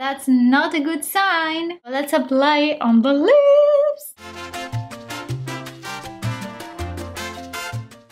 That's not a good sign. Let's apply on the lips.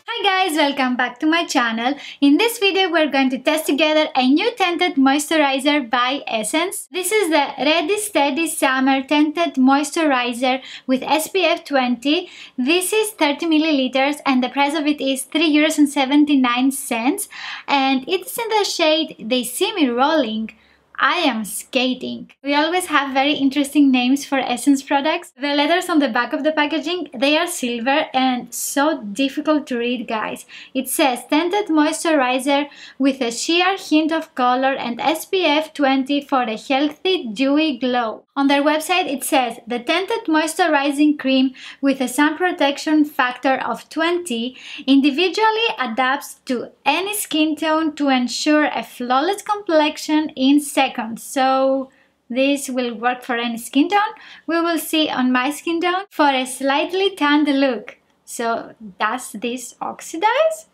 Hi guys, welcome back to my channel. In this video we're going to test together a new tinted moisturizer by Essence. This is the Ready Steady Summer Tinted Moisturizer with SPF 20. This is 30 milliliters and the price of it is €3.79 and it's in the shade They See Me Rolling. I am skating. We always have very interesting names for Essence products. The letters on the back of the packaging, they are silver and so difficult to read, guys. It says tinted moisturizer with a sheer hint of color and SPF 20 for a healthy dewy glow. On their website it says the tinted moisturizing cream with a sun protection factor of 20 individually adapts to any skin tone to ensure a flawless complexion in seconds. So this will work for any skin tone. We will see on my skin tone for a slightly tanned look. So does this oxidize?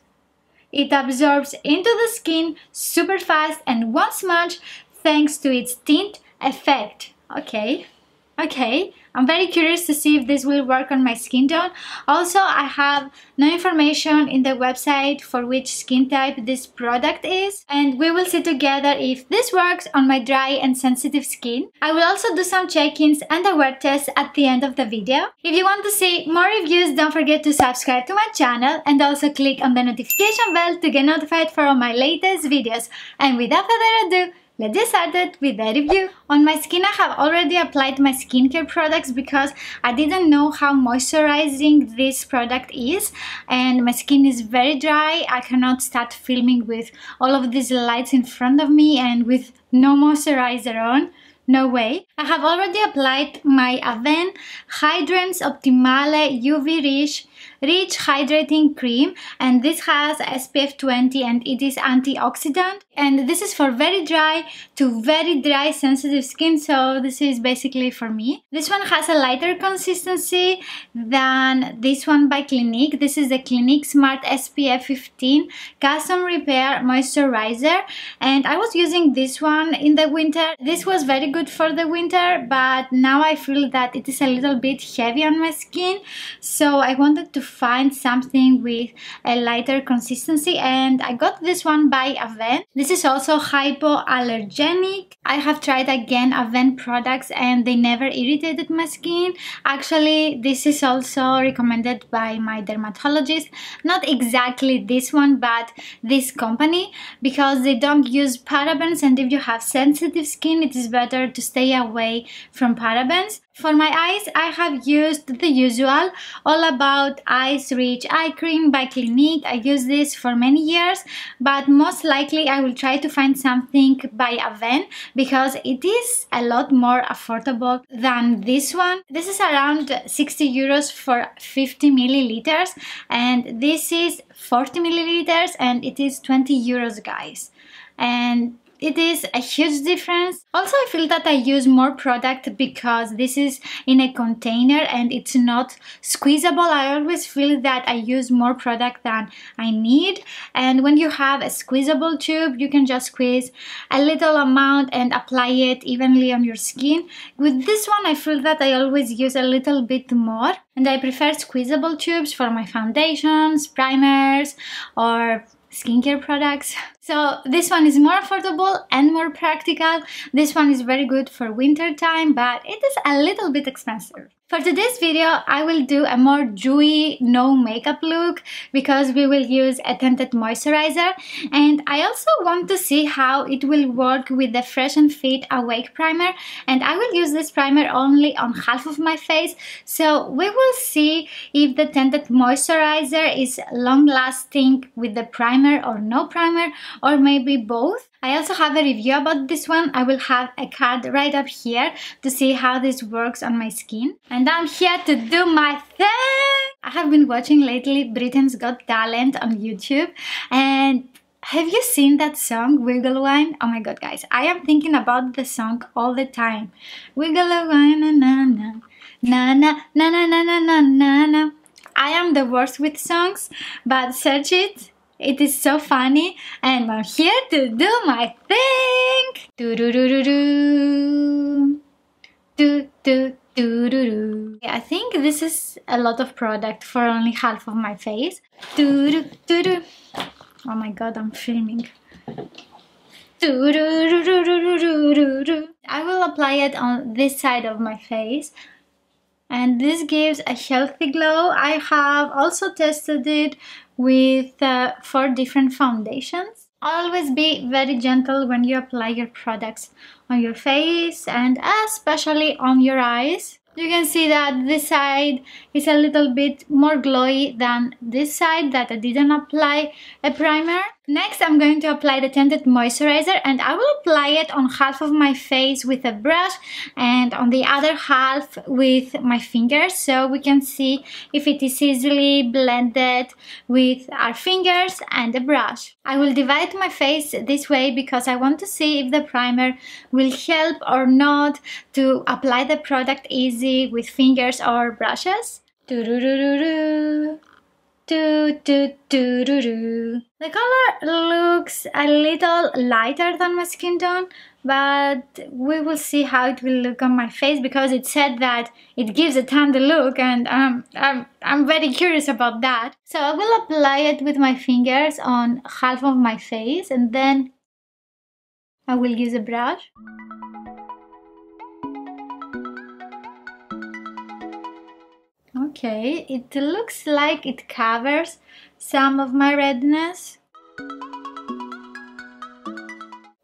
It absorbs into the skin super fast and won't smudge thanks to its tint effect. Okay, I'm very curious to see if this will work on my skin tone. Also, I have no information in the website for which skin type this product is, and we will see together if this works on my dry and sensitive skin. I will also do some check-ins and a wear test at the end of the video. If you want to see more reviews, don't forget to subscribe to my channel and also click on the notification bell to get notified for all my latest videos. And without further ado, let's get started with the review. On my skin, I have already applied my skincare products because I didn't know how moisturizing this product is, and my skin is very dry. I cannot start filming with all of these lights in front of me and with no moisturizer on. No way. I have already applied my Avene Hydrance Optimale UV Rich Hydrating Cream, and this has SPF 20 and it is antioxidant, and this is for very dry to very dry sensitive skin, so this is basically for me. This one has a lighter consistency than this one by Clinique. This is the Clinique Smart SPF 15 Custom Repair Moisturizer, and I was using this one in the winter. This was very good for the winter, but now I feel that it is a little bit heavy on my skin, so I wanted to find something with a lighter consistency, and I got this one by Avene. This is also hypoallergenic. I have tried again Avene products and they never irritated my skin. Actually, this is also recommended by my dermatologist. Not exactly this one, but this company, because they don't use parabens, and if you have sensitive skin, it is better to stay away from parabens. For my eyes, I have used the usual All About Eyes Rich Eye Cream by Clinique. I use this for many years, but most likely I will try to find something by Avene because it is a lot more affordable than this one. This is around 60 euros for 50 milliliters, and this is 40 milliliters and it is 20 euros, guys. And it is a huge difference. Also, I feel that I use more product because this is in a container and it's not squeezable. I always feel that I use more product than I need, and when you have a squeezable tube, you can just squeeze a little amount and apply it evenly on your skin. With this one, I feel that I always use a little bit more, and I prefer squeezable tubes for my foundations, primers, or skincare products. So this one is more affordable and more practical. This one is very good for winter time, but it is a little bit expensive. For today's video, I will do a more dewy, no makeup look because we will use a tinted moisturizer, and I also want to see how it will work with the Fresh and Fit Awake primer, and I will use this primer only on half of my face, so we will see if the tinted moisturizer is long lasting with the primer or no primer, or maybe both. I also have a review about this one. I will have a card right up here to see how this works on my skin. And I'm here to do my thing! I have been watching lately Britain's Got Talent on YouTube, and have you seen that song, Wiggle Wine? Oh my god, guys, I am thinking about the song all the time. Wiggle Wine, na na na, na na na na na na na na. I am the worst with songs, but search it. It is so funny, and I'm here to do my thing. Do do do do do. I think this is a lot of product for only half of my face. Oh my god, I'm filming. I will apply it on this side of my face, and this gives a healthy glow. I have also tested it with 4 different foundations. Always be very gentle when you apply your products on your face and especially on your eyes. You can see that this side is a little bit more glowy than this side that I didn't apply a primer. Next, I'm going to apply the Tinted Moisturizer, and I will apply it on half of my face with a brush and on the other half with my fingers, so we can see if it is easily blended with our fingers and a brush. I will divide my face this way because I want to see if the primer will help or not to apply the product easy with fingers or brushes. The color looks a little lighter than my skin tone, but we will see how it will look on my face because it said that it gives a tanned look, and I'm very curious about that. So I will apply it with my fingers on half of my face, and then I will use a brush. Okay, it looks like it covers some of my redness.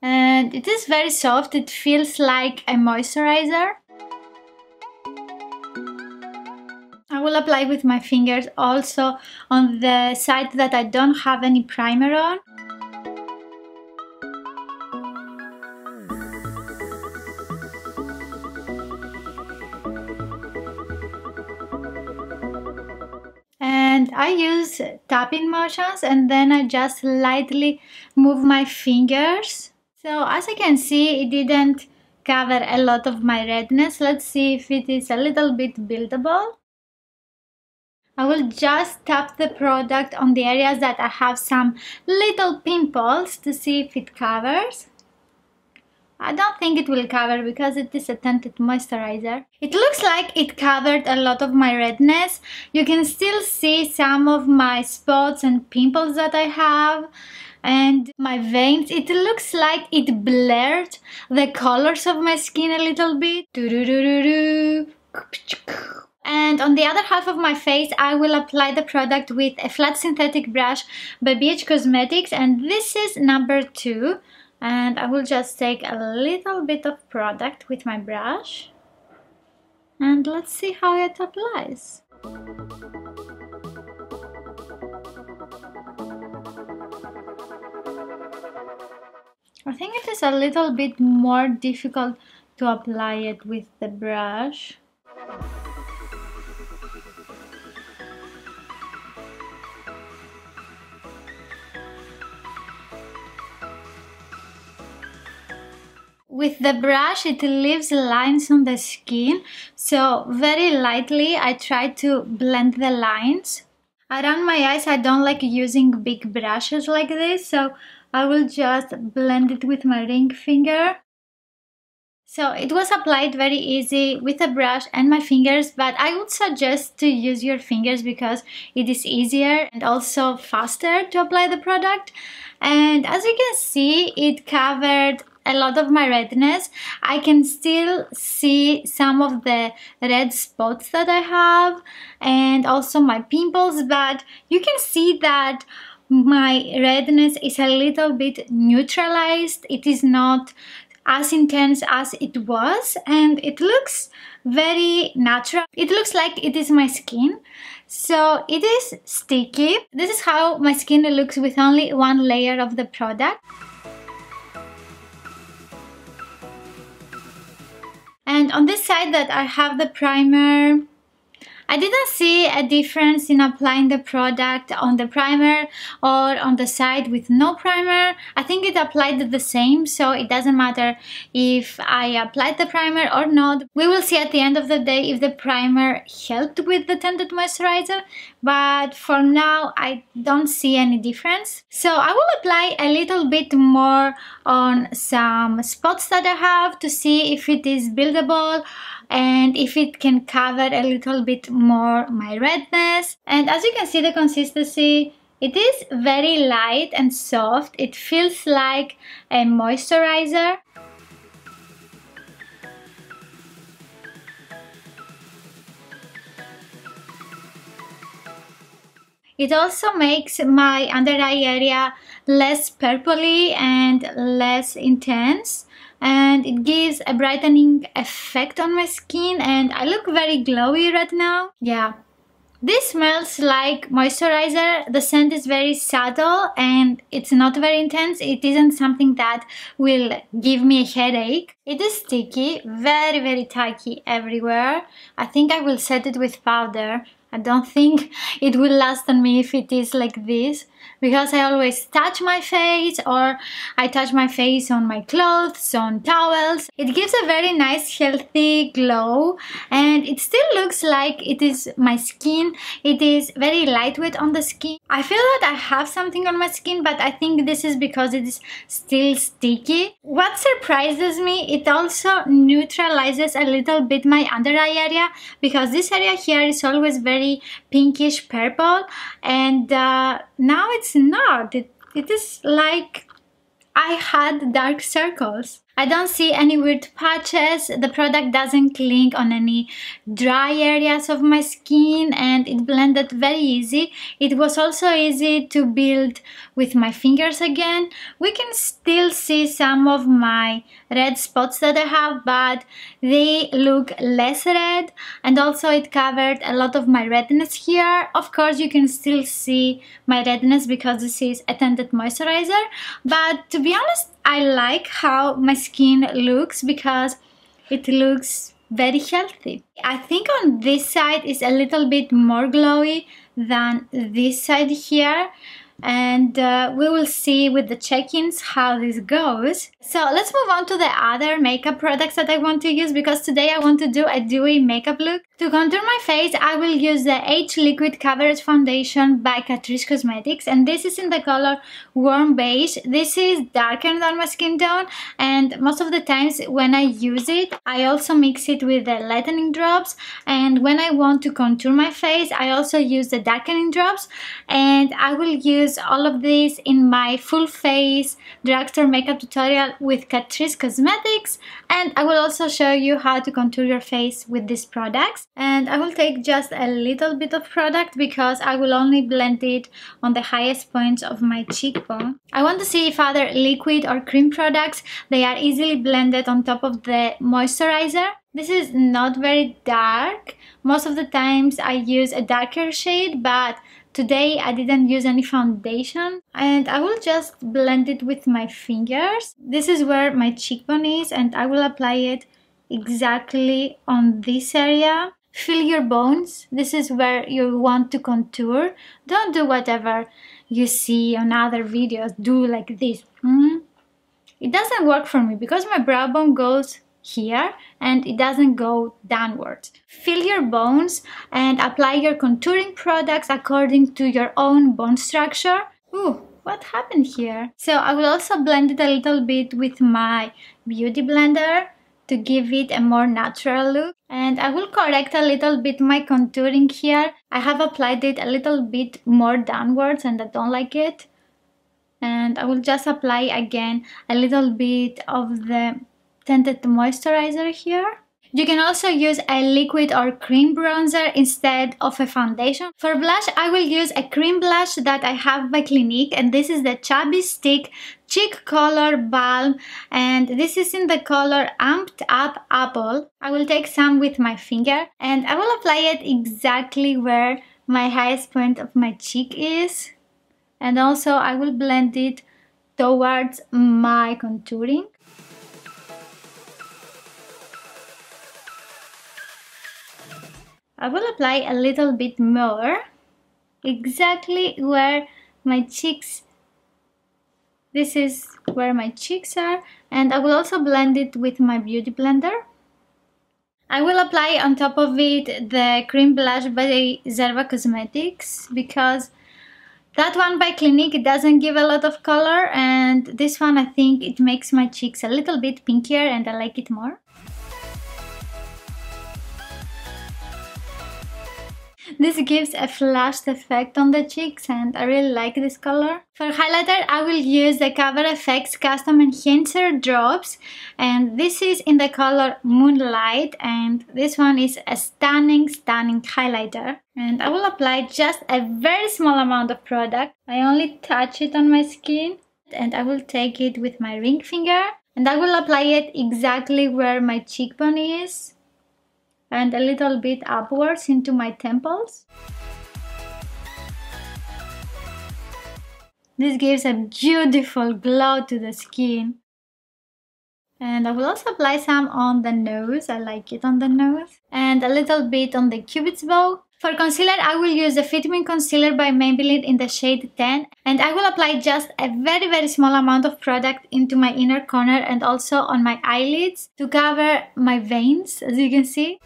And it is very soft, it feels like a moisturizer. I will apply with my fingers also on the side that I don't have any primer on. And I use tapping motions, and then I just lightly move my fingers. So as you can see, it didn't cover a lot of my redness. Let's see if it is a little bit buildable. I will just tap the product on the areas that I have some little pimples to see if it covers. I don't think it will cover because it is a tinted moisturizer. It looks like it covered a lot of my redness. You can still see some of my spots and pimples that I have and my veins. It looks like it blurred the colors of my skin a little bit. And on the other half of my face, I will apply the product with a flat synthetic brush by Beige Cosmetics, and this is number 2. And I will just take a little bit of product with my brush, and let's see how it applies. I think it is a little bit more difficult to apply it with the brush. With the brush, it leaves lines on the skin, so very lightly I try to blend the lines. Around my eyes, I don't like using big brushes like this, so I will just blend it with my ring finger. So it was applied very easy with a brush and my fingers, but I would suggest to use your fingers because it is easier and also faster to apply the product. And as you can see, it covered a lot of my redness. I can still see some of the red spots that I have and also my pimples, but you can see that my redness is a little bit neutralized. It is not as intense as it was, and it looks very natural. It looks like it is my skin, so it is sticky. This is how my skin looks with only one layer of the product. And on this side that I have the primer, I didn't see a difference in applying the product on the primer or on the side with no primer. I think it applied the same, so it doesn't matter if I applied the primer or not. We will see at the end of the day if the primer helped with the tinted moisturizer, but for now I don't see any difference. So I will apply a little bit more on some spots that I have to see if it is buildable and if it can cover a little bit more my redness. And as you can see, the consistency, it is very light and soft. It feels like a moisturizer. It also makes my under eye area less purpley and less intense, and it gives a brightening effect on my skin, and I look very glowy right now. Yeah. This smells like moisturizer. The scent is very subtle and it's not very intense. It isn't something that will give me a headache. It is sticky, very tacky everywhere. I think I will set it with powder. I don't think it will last on me if it is like this, because I always touch my face, or I touch my face on my clothes, on towels. It gives a very nice healthy glow, and it still looks like it is my skin. It is very lightweight on the skin. I feel that I have something on my skin, but I think this is because it is still sticky. What surprises me, it also neutralizes a little bit my under eye area, because this area here is always very pinkish purple, and now it's not. It is like I had dark circles. I don't see any weird patches. The product doesn't cling on any dry areas of my skin, and it blended very easy. It was also easy to build with my fingers again. We can still see some of my red spots that I have, but they look less red, and also it covered a lot of my redness here. Of course, you can still see my redness because this is a tinted moisturizer, but to be honest, I like how my skin looks because it looks very healthy. I think on this side is a little bit more glowy than this side here, and we will see with the check-ins how this goes. So let's move on to the other makeup products that I want to use, because today I want to do a dewy makeup look. To contour my face, I will use the H Liquid Coverage Foundation by Catrice Cosmetics, and this is in the color Warm Beige. This is darker than my skin tone, and most of the times when I use it, I also mix it with the lightening drops, and when I want to contour my face, I also use the darkening drops, and I will use all of this in my full face drugstore makeup tutorial with Catrice Cosmetics, and I will also show you how to contour your face with these products. And I will take just a little bit of product because I will only blend it on the highest points of my cheekbone. I want to see if other liquid or cream products, they are easily blended on top of the moisturizer. This is not very dark. Most of the times I use a darker shade, but today I didn't use any foundation, and I will just blend it with my fingers. This is where my cheekbone is, and I will apply it exactly on this area. Feel your bones. This is where you want to contour. Don't do whatever you see on other videos. Do like this. It doesn't work for me because my brow bone goes here and it doesn't go downwards. Feel your bones and apply your contouring products according to your own bone structure. Ooh, what happened here? So I will also blend it a little bit with my beauty blender to give it a more natural look, and I will correct a little bit my contouring here. I have applied it a little bit more downwards and I don't like it, and I will just apply again a little bit of the tinted moisturizer here. You can also use a liquid or cream bronzer instead of a foundation. For blush, I will use a cream blush that I have by Clinique, and this is the Shabby Stick Cheek Color Balm, and this is in the color Amped Up Apple. I will take some with my finger and I will apply it exactly where my highest point of my cheek is, and also I will blend it towards my contouring. I will apply a little bit more, exactly where my cheeks, this is where my cheeks are, and I will also blend it with my beauty blender. I will apply on top of it the cream blush by Zerva Cosmetics, because that one by Clinique doesn't give a lot of color, and this one I think it makes my cheeks a little bit pinkier and I like it more. This gives a flashed effect on the cheeks and I really like this color. For highlighter, I will use the Cover FX Custom Enhancer Drops, and this is in the color Moonlight, and this one is a stunning highlighter. And I will apply just a very small amount of product. I only touch it on my skin and I will take it with my ring finger and I will apply it exactly where my cheekbone is and a little bit upwards into my temples. This gives a beautiful glow to the skin. And I will also apply some on the nose, I like it on the nose, and a little bit on the cupid's bow. For concealer, I will use the Fit Me Concealer by Maybelline in the shade 10, and I will apply just a very small amount of product into my inner corner and also on my eyelids to cover my veins, as you can see.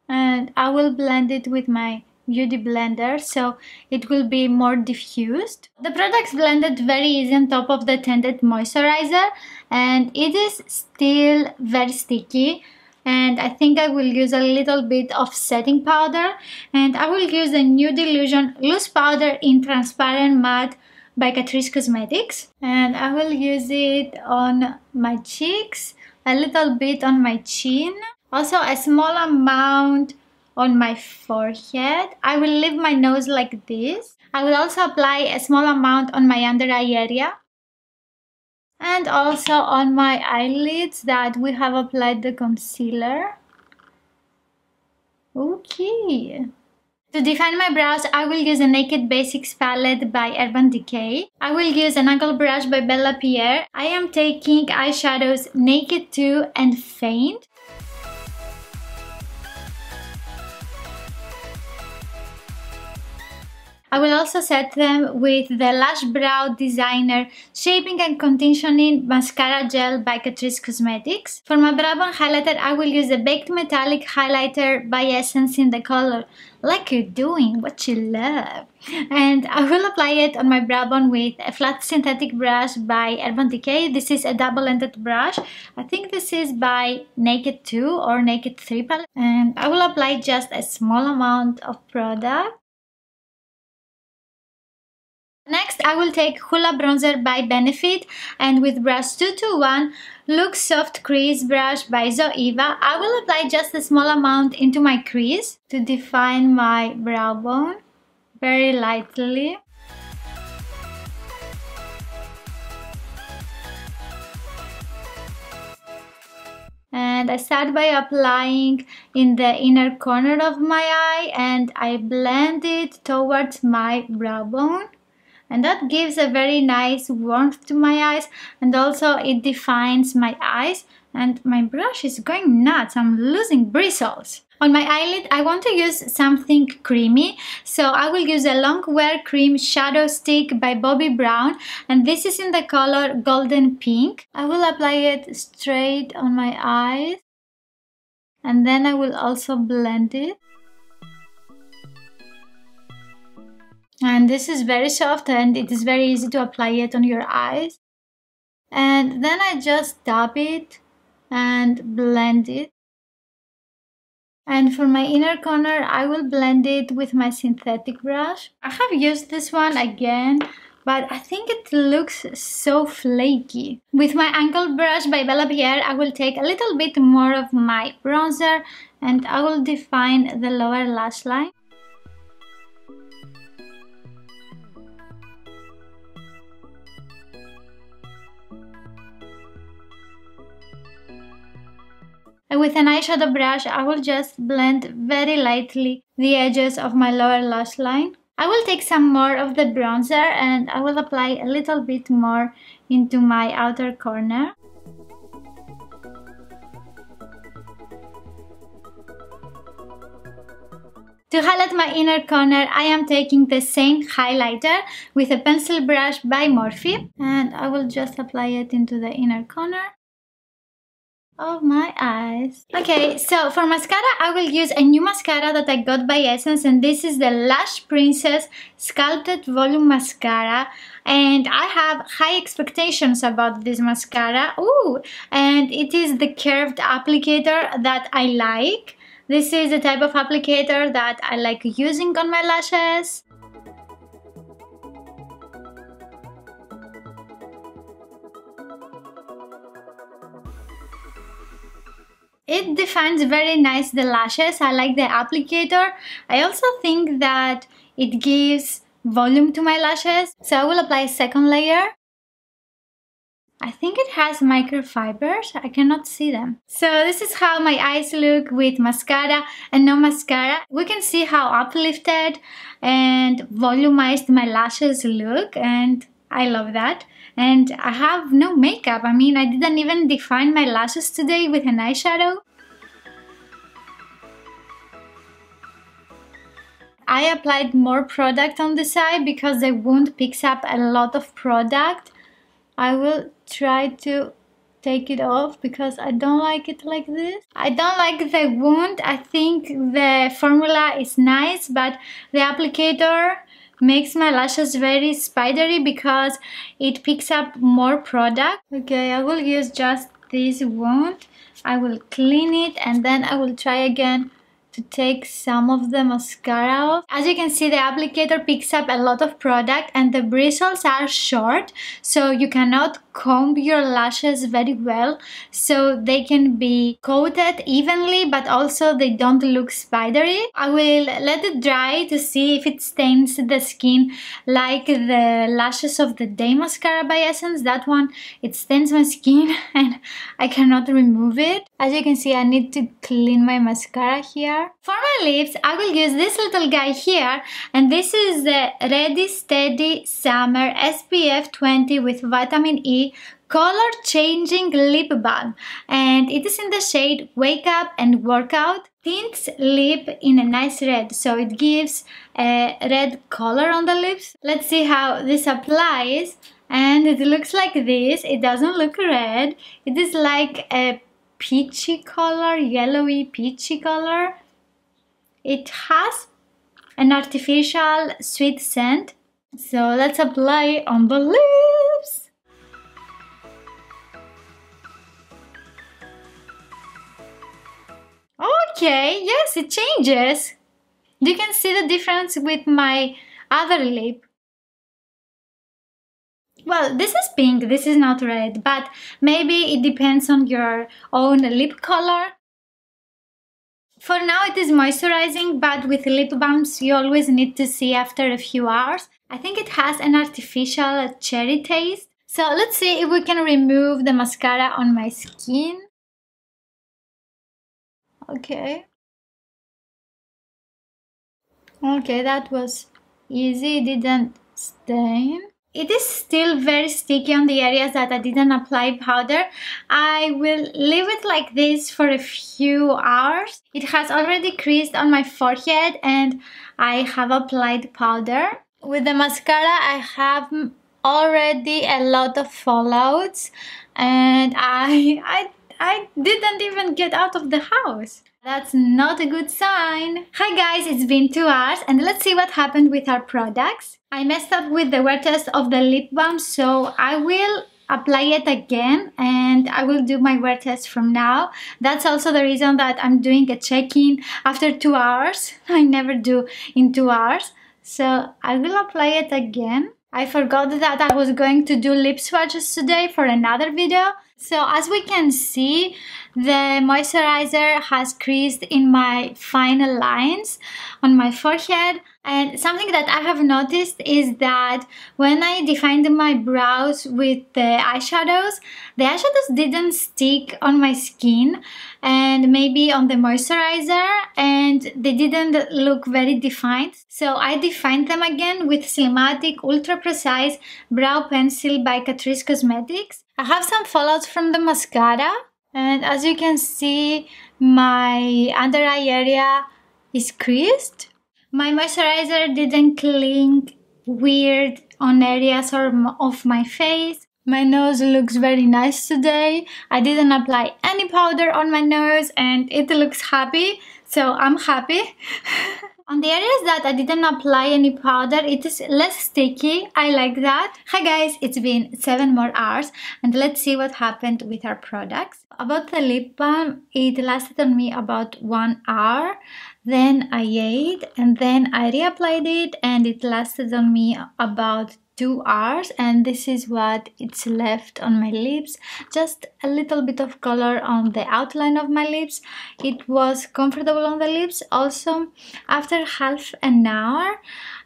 And I will blend it with my beauty blender so it will be more diffused. The product's blended very easy on top of the Tinted Moisturizer and it is still very sticky, and I think I will use a little bit of setting powder, and I will use the Nude Illusion Loose Powder in Transparent Matte by Catrice Cosmetics, and I will use it on my cheeks, a little bit on my chin, also a small amount on my forehead. I will leave my nose like this. I will also apply a small amount on my under eye area and also on my eyelids that we have applied the concealer. Okay. To define my brows, I will use a Naked Basics palette by Urban Decay. I will use an angle brush by Bella Pierre. I am taking eyeshadows Naked 2 and Faint. I will also set them with the Lash Brow Designer Shaping and Conditioning Mascara Gel by Catrice Cosmetics. For my brow bone highlighter, I will use the Baked Metallic Highlighter by Essence in the color Like You're Doing What You Love. And I will apply it on my brow bone with a flat synthetic brush by Urban Decay. This is a double-ended brush. I think this is by Naked 2 or Naked 3 palette. And I will apply just a small amount of product. Next, I will take Hoola Bronzer by Benefit, and with brush 221 Look Soft Crease Brush by Zoeva, I will apply just a small amount into my crease to define my brow bone very lightly. And I start by applying in the inner corner of my eye and I blend it towards my brow bone. And that gives a very nice warmth to my eyes, and also it defines my eyes, and my brush is going nuts, I'm losing bristles. On my eyelid, I want to use something creamy, so I will use a Long Wear Cream Shadow Stick by Bobbi Brown, and this is in the color Golden Pink. I will apply it straight on my eyes, and then I will also blend it. And this is very soft and it is very easy to apply it on your eyes. And then I just tap it and blend it. And for my inner corner, I will blend it with my synthetic brush. I have used this one again, but I think it looks so flaky. With my angle brush by Bella Pierre, I will take a little bit more of my bronzer and I will define the lower lash line. And with an eyeshadow brush, I will just blend very lightly the edges of my lower lash line. I will take some more of the bronzer and I will apply a little bit more into my outer corner. To highlight my inner corner, I am taking the same highlighter with a pencil brush by Morphe, and I will just apply it into the inner corner. of my eyes. Okay, so for mascara, I will use a new mascara that I got by Essence, and this is the Lash Princess Sculpted Volume Mascara. And I have high expectations about this mascara. Ooh, and it is the curved applicator that I like. This is the type of applicator that I like using on my lashes. It defines very nice the lashes. I like the applicator. I also think that it gives volume to my lashes. So I will apply a second layer. I think it has microfibers. I cannot see them. So this is how my eyes look with mascara and no mascara. We can see how uplifted and volumized my lashes look, and I love that. And I have no makeup. I mean, I didn't even define my lashes today with an eyeshadow. I applied more product on the side because the wound picks up a lot of product. I will try to take it off because I don't like it like this. I don't like the wound. I think the formula is nice, but the applicator makes my lashes very spidery because it picks up more product. Okay, I will use just this wound. I will clean it and then I will try again to take some of the mascara off. As you can see, the applicator picks up a lot of product and the bristles are short, so you cannot comb your lashes very well, so they can be coated evenly but also they don't look spidery. I will let it dry to see if it stains the skin like the Lashes of the Day mascara by Essence. That one, it stains my skin and I cannot remove it. As you can see, I need to clean my mascara here. For my lips, I will use this little guy here, and this is the Ready Steady Summer SPF 20 with vitamin E color changing lip balm, and it is in the shade Wake Up and Workout. Tints lip in a nice red, so it gives a red color on the lips. Let's see how this applies, and it looks like this. It doesn't look red. It is like a peachy color, yellowy peachy color. It has an artificial sweet scent. So let's apply on the lips. Okay, yes, it changes. You can see the difference with my other lip. Well, this is pink, this is not red, but maybe it depends on your own lip color. For now it is moisturizing, but with lip balms you always need to see after a few hours. I think it has an artificial cherry taste. So let's see if we can remove the mascara on my skin. Okay. Okay, that was easy, it didn't stain. It is still very sticky on the areas that I didn't apply powder. I will leave it like this for a few hours. It has already creased on my forehead and I have applied powder. With the mascara I have already a lot of fallouts and I didn't even get out of the house. That's not a good sign. Hi guys, it's been 2 hours and let's see what happened with our products. I messed up with the wear test of the lip balm, so I will apply it again and I will do my wear test from now. That's also the reason that I'm doing a check-in after 2 hours. I never do in 2 hours. So I will apply it again. I forgot that I was going to do lip swatches today for another video. So as we can see, the moisturizer has creased in my final lines on my forehead. And something that I have noticed is that when I defined my brows with the eyeshadows didn't stick on my skin and maybe on the moisturizer, and they didn't look very defined. So I defined them again with Slimatic Ultra Precise Brow Pencil by Catrice Cosmetics. I have some fallouts from the mascara, and as you can see, my under eye area is creased. My moisturizer didn't cling weird on areas of my face. My nose looks very nice today. I didn't apply any powder on my nose and it looks happy, so I'm happy. On the areas that I didn't apply any powder, it is less sticky. I like that. Hi guys, it's been 7 more hours and let's see what happened with our products. About the lip balm, it lasted on me about 1 hour. Then I ate and then I reapplied it and it lasted on me about 2 hours, and this is what it's left on my lips. Just a little bit of color on the outline of my lips. It was comfortable on the lips. Also, after half an hour,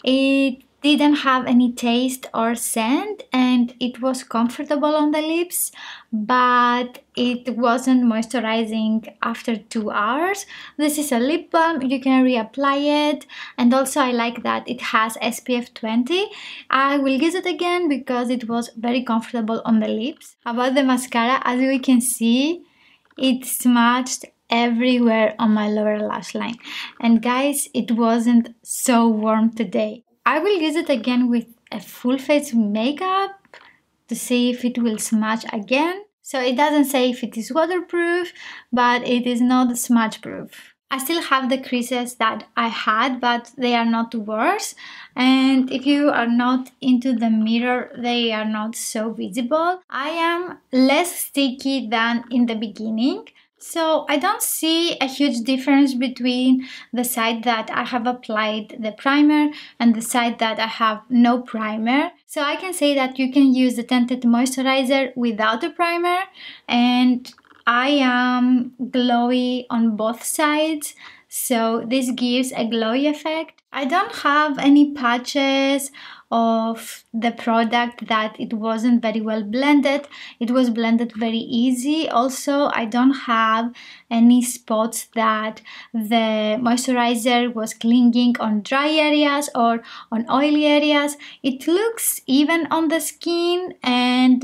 it didn't have any taste or scent and it was comfortable on the lips, but it wasn't moisturizing after 2 hours. This is a lip balm, you can reapply it, and also I like that it has SPF 20. I will use it again because it was very comfortable on the lips. About the mascara, as we can see, it smudged everywhere on my lower lash line, and guys, it wasn't so warm today. I will use it again with a full face makeup to see if it will smudge again. So it doesn't say if it is waterproof, but it is not smudge proof. I still have the creases that I had, but they are not worse. And if you are not into the mirror, they are not so visible. I am less sticky than in the beginning. So I don't see a huge difference between the side that I have applied the primer and the side that I have no primer. So I can say that you can use the tinted moisturizer without a primer, and I am glowy on both sides, so this gives a glowy effect. I don't have any patches of the product that it wasn't very well blended. It was blended very easy. Also, I don't have any spots that the moisturizer was clinging on dry areas or on oily areas. It looks even on the skin, and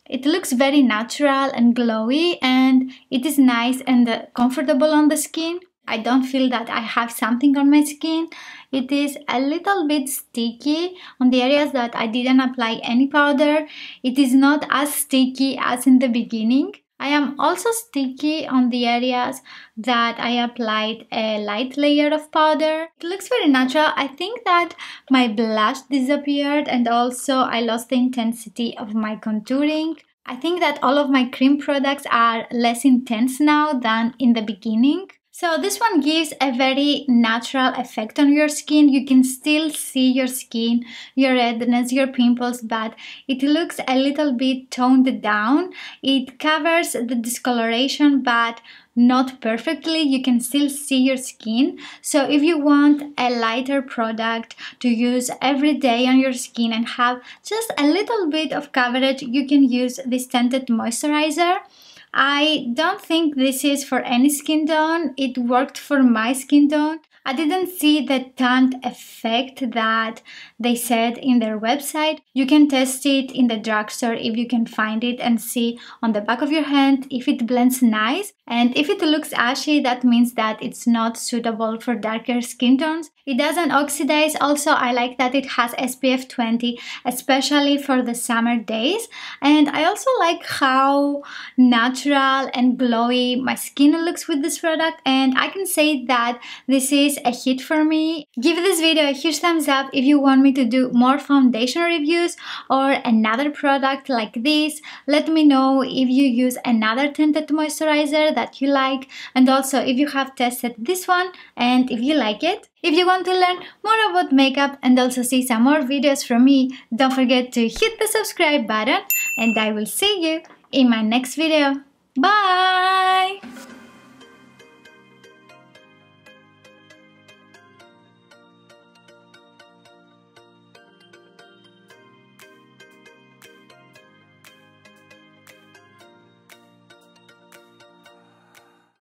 it looks very natural and glowy, and it is nice and comfortable on the skin. I don't feel that I have something on my skin. It is a little bit sticky on the areas that I didn't apply any powder. It is not as sticky as in the beginning. I am also sticky on the areas that I applied a light layer of powder. It looks very natural. I think that my blush disappeared and also I lost the intensity of my contouring. I think that all of my cream products are less intense now than in the beginning. So this one gives a very natural effect on your skin. You can still see your skin, your redness, your pimples, but it looks a little bit toned down. It covers the discoloration, but not perfectly. You can still see your skin. So if you want a lighter product to use every day on your skin and have just a little bit of coverage, you can use this tinted moisturizer. I don't think this is for any skin tone. It worked for my skin tone. I didn't see the tanned effect that they said in their website. You can test it in the drugstore if you can find it and see on the back of your hand if it blends nice. And if it looks ashy, that means that it's not suitable for darker skin tones. It doesn't oxidize. Also, I like that it has SPF 20, especially for the summer days. And I also like how natural and glowy my skin looks with this product. And I can say that this is a hit for me. Give this video a huge thumbs up if you want me to do more foundation reviews or another product like this. Let me know if you use another tinted moisturizer that you like, and also if you have tested this one and if you like it. If you want to learn more about makeup and also see some more videos from me, don't forget to hit the subscribe button, and I will see you in my next video. Bye!